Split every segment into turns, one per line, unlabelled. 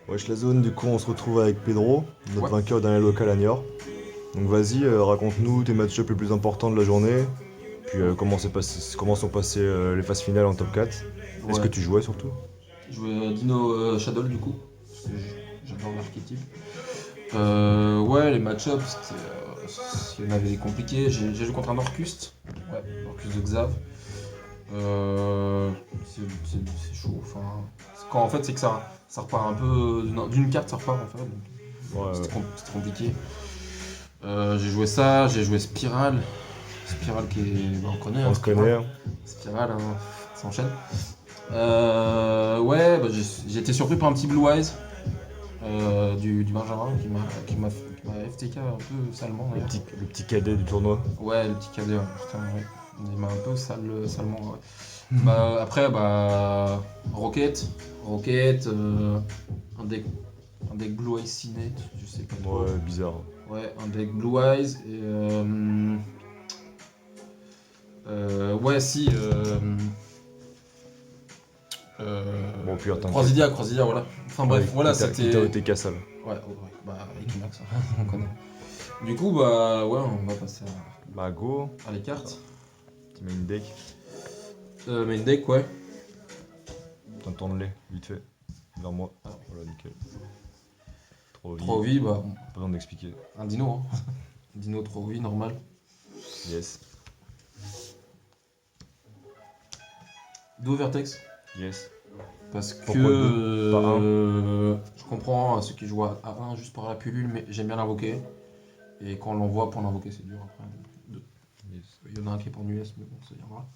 Wesh la zone, du coup on se retrouve avec Pedro, notre
Ouais.
vainqueur d'un local à Niort. Donc vas-y, raconte-nous tes match-ups les plus importants de la journée, puis comment sont passées les phases finales en top 4. Est-ce que
Ouais.
tu jouais surtout?
Je jouais Dino Shadow du coup, parce que j'adore l'archétype. Ouais, les match-ups, il y en avait des compliqués. J'ai joué contre un Orcust. Ouais, Orcust de Xav. C'est chaud. Enfin, en fait, c'est que ça repart un peu d'une carte, ça repart en fait. Donc,
Ouais, ouais.
c'était compliqué. J'ai joué ça, j'ai joué Spiral. Spiral qui est. Bah, on connaît,
On
hein,
se connaît, hein.
Spiral, hein, ça enchaîne. Ouais, bah, j'ai été surpris par un petit Blue Eyes du Benjamin qui m'a FTK un peu salement
Le
d'ailleurs.
petit cadet du tournoi.
Ouais, le petit cadet, ouais, putain, ouais. Il m'a un peu salement, ouais. Bah, après, bah. Rocket. Rocket, un deck Blue Eyes Cinet, je sais pas trop.
Ouais, bizarre.
Ouais, un deck Blue Eyes et. Ouais, si.
Bon, pire, t'inquiète.
Croisidia, voilà. Enfin bref,
Ouais,
voilà,
quitte à
c'était.
OTK sale.
Ouais, bah, Equinox, hein, on connaît. Du coup, bah, ouais, on va passer
Bah go,
à les cartes.
petit main deck,
Main deck, ouais.
t'entends-les, vite fait, vers moi.
Alors,
Voilà, nickel. 3
3
vies,
vies, bah, bon,
pas besoin d'expliquer.
un dino, hein. Dino 3 vies, normal.
Yes,
Duo Vertex,
yes.
parce que
Pourquoi deux? Pas un?
je comprends ceux qui jouent à 1 juste par la pilule, mais j'aime bien l'invoquer. Et quand on l'envoie pour l'invoquer, c'est dur après. Deux.
Yes.
Il y en a un qui est pour une US, mais bon, ça viendra.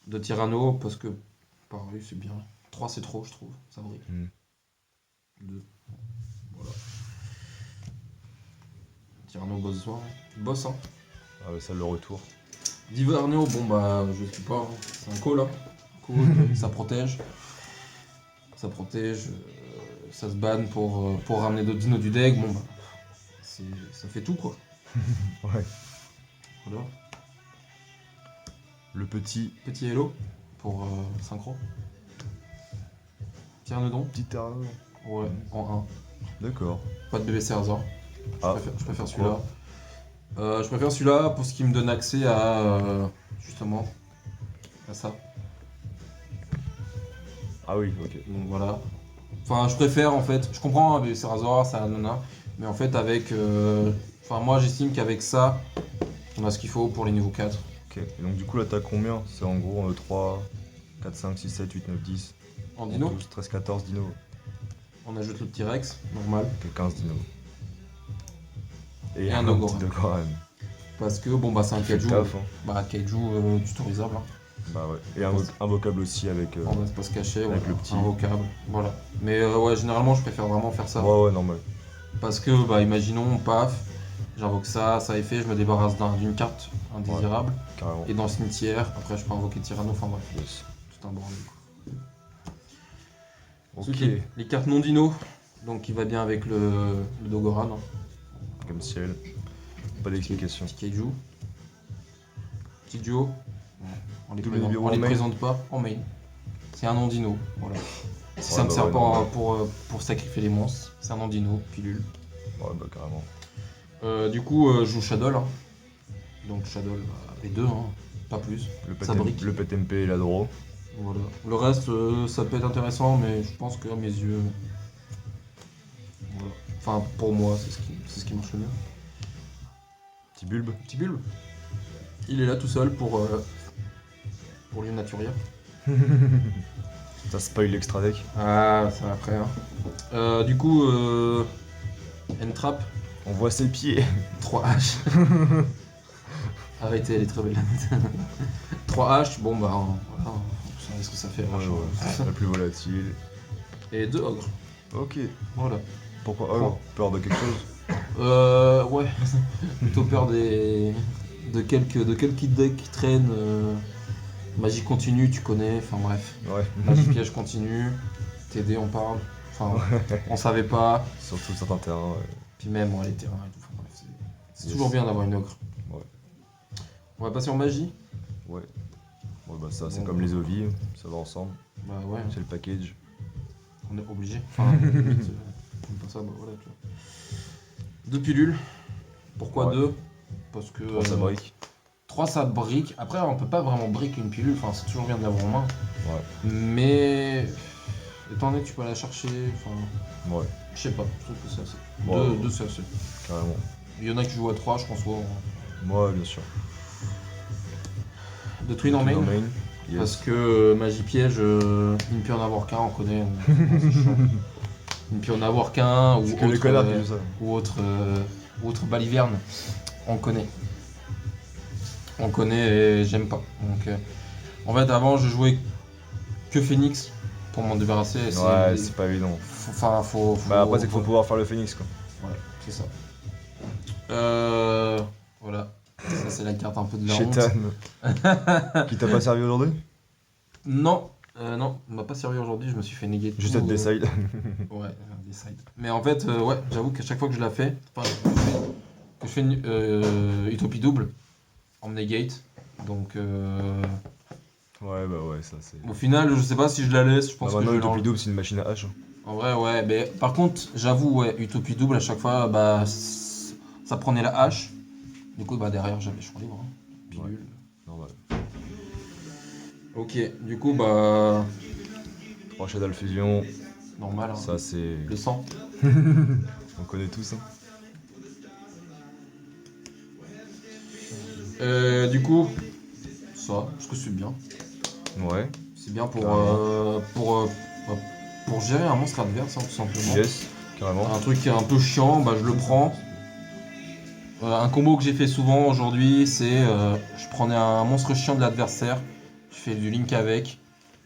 De Tyranno, parce que pareil, c'est bien. 3 c'est trop, je trouve, ça brille.
Hmm.
2, voilà. Tyranno boss soir. Boss, hein.
Ah ouais, ça le retour.
Diverneo, bon bah, je sais pas, hein. C'est un call, hein. Call, ça protège. Ça protège, ça se banne pour ramener d'autres dinos du deck. Bon bah, ça fait tout quoi.
Ouais.
Voilà.
Le petit
Petit hello pour synchro. Tyrannodon,
Arnaud.
ouais, en 1.
D'accord.
Pas de BBC hasard.
Ah,
Je préfère
pourquoi?
celui-là. Je préfère celui-là pour ce qui me donne accès à justement à ça.
Ah oui, ok.
Donc voilà. Enfin, je préfère en fait. Je comprends, hein, c'est rasoir, ça nana. Mais en fait, avec. Enfin, moi j'estime qu'avec ça, on a ce qu'il faut pour les niveaux 4.
Ok. Et donc du coup là t'as combien? C'est en gros 3, 4, 5, 6, 7, 8, 9, 10,
En
11,
dino,
12, 13, 14 dinos.
on ajoute le T-Rex, normal.
Ok, 15 dinos.
Et un
petit
Ogoran.
Dogoran.
Parce que bon, bah c'est un
Il fait le
kaiju.
taf, hein.
Bah, kaiju tutorisable. Hein.
Bah ouais. Et un vocable aussi avec.
On va pas se cacher,
Avec
voilà,
le petit.
un vocable. Voilà. Mais ouais, généralement, je préfère vraiment faire ça.
Ouais, ouais, normal.
Parce que, bah, imaginons, paf, j'invoque ça, ça est fait, je me débarrasse d'une carte indésirable.
Carrément.
Et dans le cimetière, après, je peux invoquer Tyranno, enfin bref,
Yes.
tout un bordel.
Ok.
Ensuite, les cartes non dino, donc qui va bien avec le Dogoran. Hein.
Comme ciel. Pas d'explication.
Petit kaiju. Petit duo. On les,
Double
présente,
numéro
on les
en main.
présente pas en main. C'est un non dino, voilà. Si
Ouais,
ça me
bah
sert
ouais,
pas
normal.
pour sacrifier les monstres, c'est un non dino, pilule.
Ouais, bah carrément.
Du coup, je joue Shadow. Hein. Donc Shadow, les deux, hein, pas plus. Ça brique.
Le PTMP et la draw.
Voilà. Le reste, ça peut être intéressant, mais je pense qu'à mes yeux, voilà. Enfin, pour moi, c'est ce qui marche le mieux.
Petit bulbe.
Petit bulbe. Il est là tout seul pour lui naturir.
Ça spoil l'extra deck.
Ah, ça après. Hein. Du coup, N-Trap,
On voit ses pieds.
3H. Arrêtez, elle est très belle. 3H, bon bah, voilà, vous savez ce que ça fait.
Ouais,
H,
ouais.
hein.
La plus volatile.
Et 2 ogres,
Ok.
voilà.
Pourquoi? Oh, peur de quelque chose?
Ouais, plutôt peur de quelques decks qui traînent. Magie continue, tu connais, enfin bref.
Ouais.
Magie piège continue, TD on parle. Enfin, on savait pas.
Surtout certains terrains. Ouais.
Puis même, ouais, les terrains et tout. Enfin, bref, c'est
Yes.
toujours bien d'avoir une ogre.
Ouais.
On va passer en magie.
Ouais. Ouais, bah ça, c'est
Bon,
comme les ovis, ça va ensemble.
Bah ouais.
C'est le package.
On est obligé. Enfin, limite, comme pas ça, bah voilà, tu vois. 2 pilules. Pourquoi
Ouais.
2? Parce que.
3 ça brique.
3 ça brique. Après, on peut pas vraiment brick une pilule, enfin, c'est toujours bien de l'avoir en main.
Ouais.
Mais. Étant donné que tu peux la chercher, enfin.
Ouais,
Je sais pas, je trouve que c'est assez.
Ouais.
2 c'est assez.
carrément.
Il y en a qui jouent à 3, je pense, ouais.
Moi, bien sûr.
De Twin en main.
Yes.
Parce que magie piège, il ne peut en avoir qu'un, on connaît. C'est chiant. Il ne peut en avoir qu'un, ou
C'est que les
autre,
connards qui jouent ça.
ou autre baliverne, on connaît. On connaît et j'aime pas. Donc, en fait, avant, je jouais que Phoenix pour m'en débarrasser. Et
Ouais, c'est pas évident.
Enfin, faut.
Bah après, c'est qu'il faut pouvoir faire le phoenix quoi.
Ouais, c'est ça. Voilà. Ça, c'est la carte un peu de la honte.
Chétan. Qui t'a pas servi aujourd'hui?
Non, non, on m'a pas servi aujourd'hui, je me suis fait néguer tout.
Juste à te decide.
Ouais, decide. Mais en fait, ouais, j'avoue qu'à chaque fois que je la fais, enfin, que je fais une Utopie double, en negate. Donc,
Ouais, bah ouais, ça c'est.
au final, je sais pas si je la laisse, je pense
Bah
que
maintenant,
je vais
Utopie
l'enlever.
double, c'est une machine à hache.
En vrai, ouais, mais par contre, j'avoue, ouais, Utopie double, à chaque fois, bah, ça prenait la hache. Du coup, bah, derrière, j'avais champ libre. Hein. Pilule.
Normal.
Ok, du coup, bah,
3 Shadow Fusion,
normal, hein.
ça c'est.
Le sang.
On connaît tous. Hein.
Du coup, ça, parce que c'est bien.
Ouais.
C'est bien
Carrément.
pour gérer un monstre adverse, hein, tout simplement.
Yes, carrément.
Un truc qui est un peu chiant, bah, je le prends. Un combo que j'ai fait souvent aujourd'hui, c'est je prenais un monstre chiant de l'adversaire, je fais du link avec,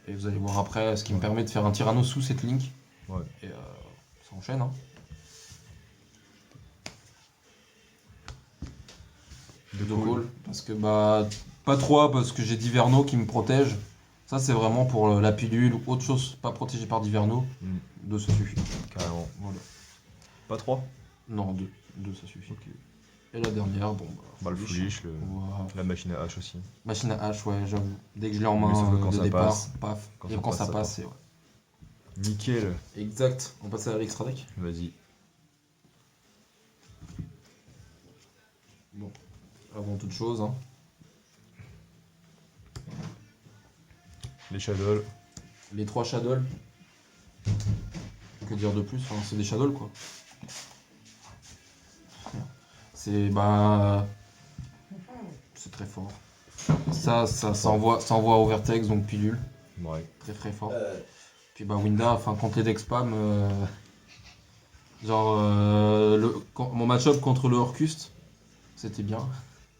et vous allez voir après, ce qui me permet de faire un tyranno sous cette link.
Ouais.
Et ça enchaîne. Hein.
De
De
cool.
call, parce que bah pas 3 parce que j'ai Diverno qui me protège. Ça c'est vraiment pour la pilule ou autre chose pas protégé par Diverno.
Mm,
2 ça suffit.
carrément.
Voilà.
Pas 3?
Non 2. 2 ça suffit.
Ok.
Et la dernière, bon
Bah le
foolish.
foolish,
Voilà.
la machine à hache aussi.
Machine à hache, ouais, j'avoue. Dès que je l'ai en
Mais
main
sauf que quand
de
ça
départ,
passe,
paf.
quand
Et
ça
quand
passe,
ça
ça
passe,
part.
c'est ouais.
Nickel.
Exact. On passe à l'extra deck.
Vas-y.
Bon. Avant toute chose, hein.
Les Shadows.
Les 3 shadows. Que dire de plus, enfin, c'est des shadows quoi. C'est bah. C'est très fort. Ça envoie au vertex, donc pilule.
Ouais.
Très très fort. Puis bah Winda, enfin contre les decks spam. Genre mon match-up contre le Orcust, c'était bien.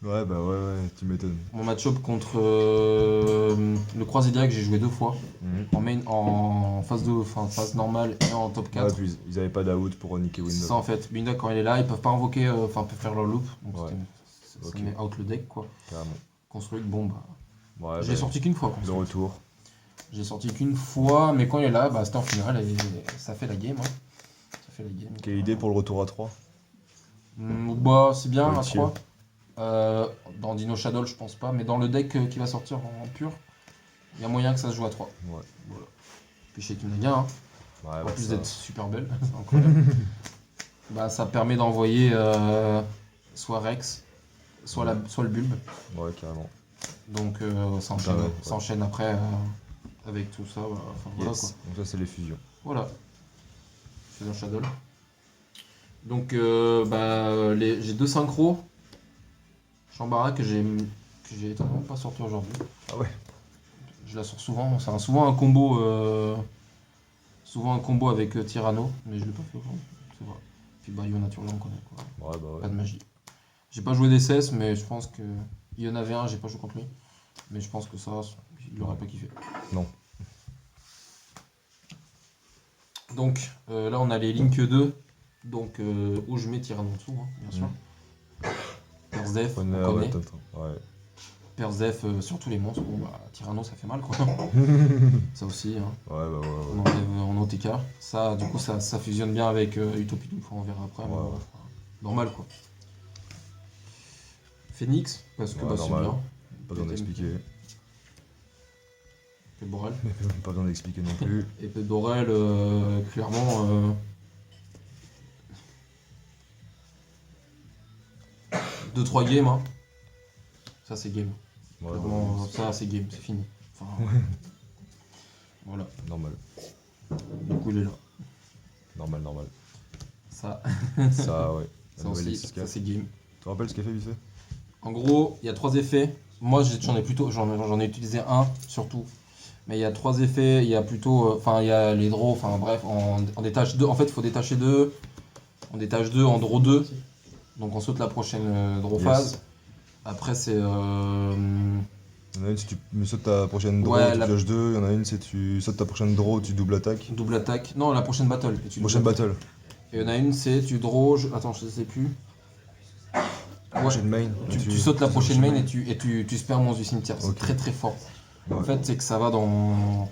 Ouais, bah ouais, tu m'étonnes.
Mon match-up contre le Croisé Direct, j'ai joué 2 fois.
Mhm.
En main, en phase 2, enfin phase normale et en top 4.
Ouais, puis ils avaient pas d'out pour niquer
C'est
Windows.
ça en fait. Winda quand il est là, ils peuvent pas invoquer, enfin peuvent faire leur loop. Donc
Ouais.
ça
Ok.
met out le deck quoi.
Carrément.
Construct, bon bah.
Ouais,
J'ai
bah,
sorti qu'une fois
de
Construct.
retour.
J'ai sorti qu'une fois, mais quand il est là, bah c'était en finale et ça fait la game. Hein. Ça fait la game.
Quelle idée pour le retour à 3?
Bah c'est bien à
Collective.
3. Dans Dino Shadow, je pense pas, mais dans le deck qui va sortir en pur, il y a moyen que ça se joue à 3.
Ouais.
Voilà. Puis chez Kinaga, hein.
Ouais,
En
bah,
plus
ça-
d'être super belle, c'est incroyable. Bah, ça permet d'envoyer soit Rex, soit le bulbe.
Ouais, carrément.
Donc ça enchaîne,
Ah ouais,
ça enchaîne après avec tout ça. Enfin, voilà quoi.
Yes. Donc ça, c'est les fusions.
Voilà. C'est un Shadow. Donc j'ai 2 synchros. Chambara que j'ai étonnamment pas sorti aujourd'hui.
Ah ouais.
Je la sors souvent. C'est souvent un combo. Souvent un combo avec Tyranno, mais je l'ai pas fait aujourd'hui. C'est vrai. Puis bah Io Nature là on connaît quoi.
Ouais, bah
Pas
ouais.
de magie. J'ai pas joué d'SS, mais je pense que. Il y en avait un, j'ai pas joué contre lui. Mais je pense que ça, il aurait pas kiffé.
Non.
Donc là on a les Link 2. Donc où je mets Tyranno en dessous, hein, bien sûr. Persdef, on
Honneur,
connaît.
ouais, t'entends. Ouais.
Persdef sur tous les monstres. Bon bah Tyranno ça fait mal quoi. Ça aussi, hein.
Ouais, bah ouais,
On
ouais.
enlève en OTK. Ça, du coup, ça fusionne bien avec Utopie Double, on verra après. Mais
Ouais.
voilà, enfin, normal quoi. Phoenix, parce que
Ouais,
bah, c'est
normal.
bien.
Pas besoin d'expliquer.
Épée de Borel.
Pas besoin d'expliquer non plus.
Épée de Borel, clairement. 2-3 games, hein. Ça c'est game.
Ouais,
Clairement,
bah,
ça c'est game, c'est fini. Enfin, voilà.
normal.
Du coup, il est là.
Normal.
Ça,
Ça, ouais. La
ça
nouvelle
aussi,
X4.
ça c'est game.
Tu te rappelles ce qu'a fait vite fait?
En gros, il y a 3 effets. Moi, j'en ai utilisé un surtout. Mais il y a 3 effets. Il y a plutôt, enfin, il y a les draws. Enfin, bref, on détache 2. En fait, il faut détacher 2. On détache 2 en draw 2. Donc, on saute la prochaine draw
Yes.
phase. Après, c'est.
Il y en a une, si tu sautes ta prochaine draw,
Ouais,
tu
la-
pioches 2. Il y en a une, si tu sautes ta prochaine draw, tu double attaque.
double attaque. Non, la prochaine battle. Et tu
Prochaine
double-
battle.
Et il y en a une, c'est tu draw. Attends, je sais plus. Ouais.
Prochaine main.
Tu sautes la prochaine main et tu spams monstre du cimetière. C'est
Ok.
très très fort. En
Ouais,
fait, c'est que ça va dans.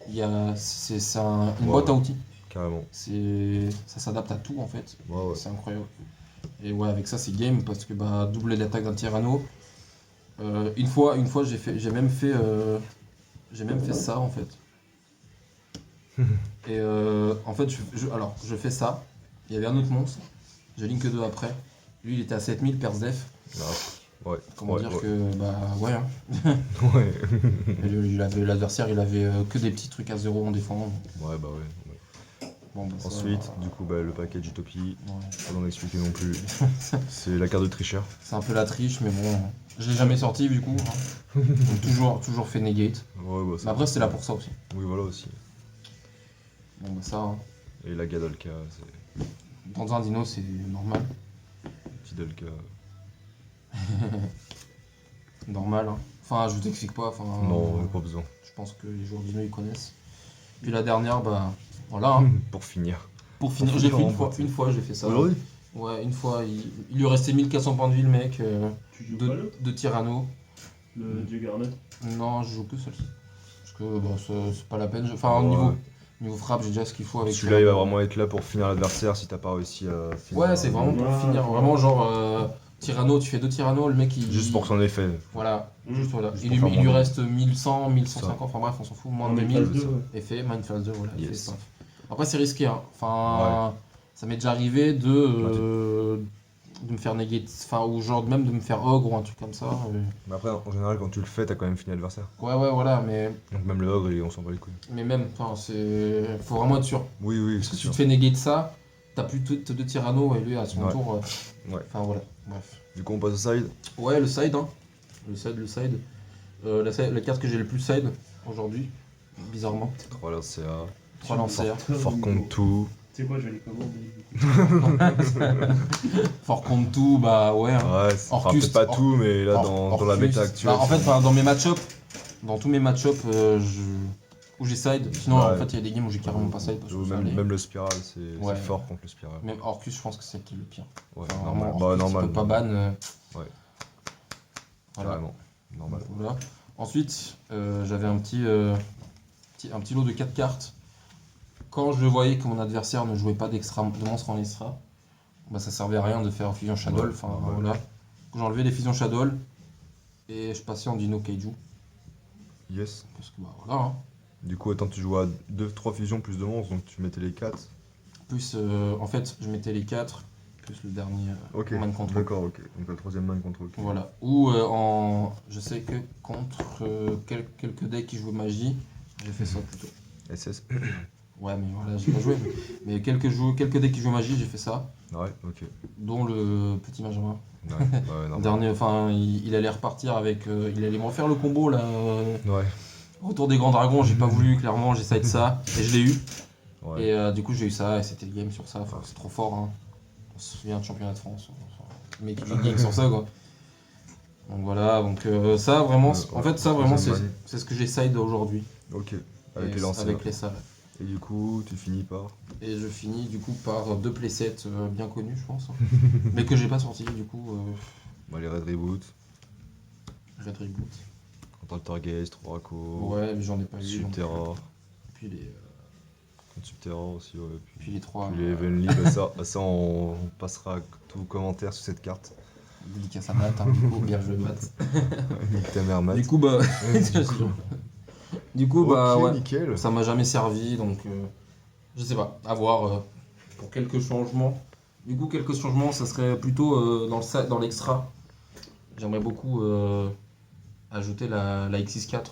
Il y a. Une
Ouais.
boîte à outils.
carrément.
Ça s'adapte à tout en fait.
Ouais.
C'est incroyable. Et ouais, avec ça, c'est game parce que bah, doubler l'attaque d'un tyranno. Une fois j'ai même fait ça en fait. Et en fait, alors, je fais ça. Il y avait un autre monstre. J'ai link 2 après. Lui, il était à 7000 perce def.
Ah, ouais.
Comment
Ouais,
dire
ouais.
que, bah, ouais. Hein.
Ouais.
L'adversaire, il avait que des petits trucs à 0 en défendant.
Ouais, bah ouais.
Bon, bah, ça,
Ensuite, du coup, bah, le package Utopie,
ouais.
pas d'en expliquer non plus. C'est la carte de tricheur.
C'est un peu la triche, mais bon, je l'ai jamais sorti du coup. Hein. Donc, toujours fait negate.
Ouais, bah,
Mais après, c'était là pour ça aussi.
Oui, voilà aussi.
Bon, bah, ça, hein.
Et la Gadolka, c'est
Dans un dino, c'est normal.
petit Dolka.
Normal. Hein. Enfin, je vous explique pas. Enfin,
Non, pas besoin.
je pense que les joueurs dino, ils connaissent. Puis la dernière, bah, voilà. Hein.
Pour finir.
Pour finir,
Pour
j'ai
finir
fait
en
une fois.
beauté.
Une fois, j'ai fait ça.
Aujourd'hui?
Ouais, une fois. Il lui restait 1400 points de vie, le mec.
Tu joues pas l'autre
De Tyranno.
Le Juggernaut.
Non, je joue que celle-ci. Parce que bah, c'est pas la peine. Enfin,
Ouais.
niveau frappe, j'ai déjà ce qu'il faut avec
Celui-là, il va
Tyranno.
vraiment être là pour finir l'adversaire si t'as pas réussi à finir.
Ouais, c'est vraiment pour
Ouais,
finir.
ouais.
Vraiment, genre, Tyranno, tu fais 2 Tyranno, le mec il.
Juste pour son effet.
Voilà, juste voilà.
Juste
Il,
pour
lui,
faire
il lui
moins.
reste 1100, 1150, enfin bref, on s'en fout, moins de 2000. Et fait Mindphase 2, voilà, il fait
Yes.
ça. Après, c'est risqué, hein. Enfin, ça m'est déjà arrivé de me faire negate, enfin, ou genre même de me faire ogre ou un truc comme ça.
Mais après, en général, quand tu le fais, t'as quand même fini l'adversaire.
Ouais, voilà, mais
Donc même le ogre, on s'en bat les couilles.
même, enfin, faut vraiment être sûr.
Oui,
Parce que
c'est
si tu
sûr.
te fais negate ça, t'as plus tes 2 Tyranno et lui à son
Ouais.
tour.
Ouais.
Enfin, voilà, bref.
Du coup, on passe au side.
Ouais, le side, hein. Le side. La carte que j'ai le plus side aujourd'hui, bizarrement.
3 LCA.
3 lancers.
Fort contre tout.
Tu sais quoi, je vais les commander.
Fort contre tout, bah ouais. Hein.
Ouais, c'est
Orcus,
peut-être pas
Or-
tout, mais là, dans la
Orcus.
méta actuelle.
Bah, en fait, dans mes match-up, dans tous mes match-up où j'ai side, sinon
Ouais.
en fait il y a des games où j'ai carrément pas side parce que ça allait.
même le spiral, c'est
Ouais.
fort contre le spiral.
Même Orcus, je pense que c'est celle qui est le pire.
Ouais,
Enfin,
normal.
vraiment,
Bah,
Orcus,
normal.
tu peux pas ban.
Ouais.
Voilà.
Carrément. Normal.
Voilà. Ensuite, j'avais un petit lot de 4 cartes. Quand je voyais que mon adversaire ne jouait pas de monstres en extra, bah ça servait à rien de faire fusion shadow.
Ouais,
Enfin
ouais.
voilà. J'enlevais les fusions shadow et je passais en dino kaiju.
Yes.
Parce que bah voilà. Hein.
Du coup, attends, tu joues à 2-3 fusions plus de monstres, donc tu mettais les 4.
Plus en fait je mettais les 4 plus le dernier
Ok.
mind control.
D'accord, ok. Donc le troisième mind control. ok.
Voilà. Ou je sais que contre quelques decks qui jouent magie, j'ai fait ça plutôt.
SS.
Ouais mais voilà, j'ai pas joué. Mais quelques decks qui jouent magie, j'ai fait ça.
Ouais, ok.
Dont le petit Benjamin.
Ouais, normal.
Dernier, enfin, il allait repartir avec. Il allait me refaire le combo là.
Ouais.
Retour des grands dragons, j'ai pas voulu, clairement, j'ai side ça. Et je l'ai eu.
Ouais.
Et du coup, j'ai eu ça et c'était le game sur ça. Enfin, c'est trop fort. Hein. On se souvient de championnat de France. Le mec il game sur ça quoi. Donc voilà, donc ça vraiment. En fait, ça vraiment, c'est ce que j'ai side aujourd'hui.
Ok. Avec
Et
les lancers.
Avec les salles.
Et du coup, tu finis par.
Et je finis du coup par 2 playsets bien connus, je pense. Hein. Mais que j'ai pas sorti du coup.
Bah, les Red Reboot.
Red Reboot.
Contre Altergeist, Troraco.
Ouais, mais j'en ai pas eu. donc,
Subterra.
Puis les.
Contre Subterra aussi, ouais.
Puis les 3.
Puis les Heavenly, bah, ça on passera tout commentaire sur cette carte.
Dédicace à Matt, hein, du coup, bien joué Matt.
Nique ta mère, Matt.
Du coup, bah.
Du coup.
Du coup, bah
Ok,
ouais,
nickel.
ça m'a jamais servi, donc je sais pas, à voir pour quelques changements. Du coup, quelques changements, ça serait plutôt dans l'extra. J'aimerais beaucoup ajouter la X64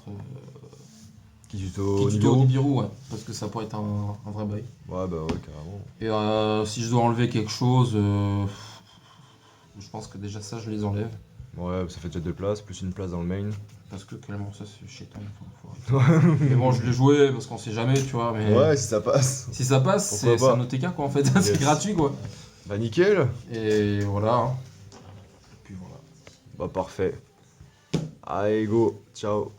Qui
qui
tuto
est tuto au
Nibiru?
Nibiru, ouais, parce que ça pourrait être un vrai bail.
Ouais, bah ouais, carrément.
Et si je dois enlever quelque chose, je pense que déjà ça, je les enlève.
Ouais, ça fait déjà 2 places, plus une place dans le main.
Parce que clairement, ça c'est chétan. Faut arrêter. Mais bon, je l'ai joué parce qu'on sait jamais, tu vois. Mais
Ouais, si ça passe.
si ça passe,
Pourquoi
c'est
pas.
un OTK quoi en fait. C'est
Yes.
gratuit quoi.
Bah nickel.
Et voilà. Hein. Et puis voilà.
Bah parfait. Allez, go. Ciao.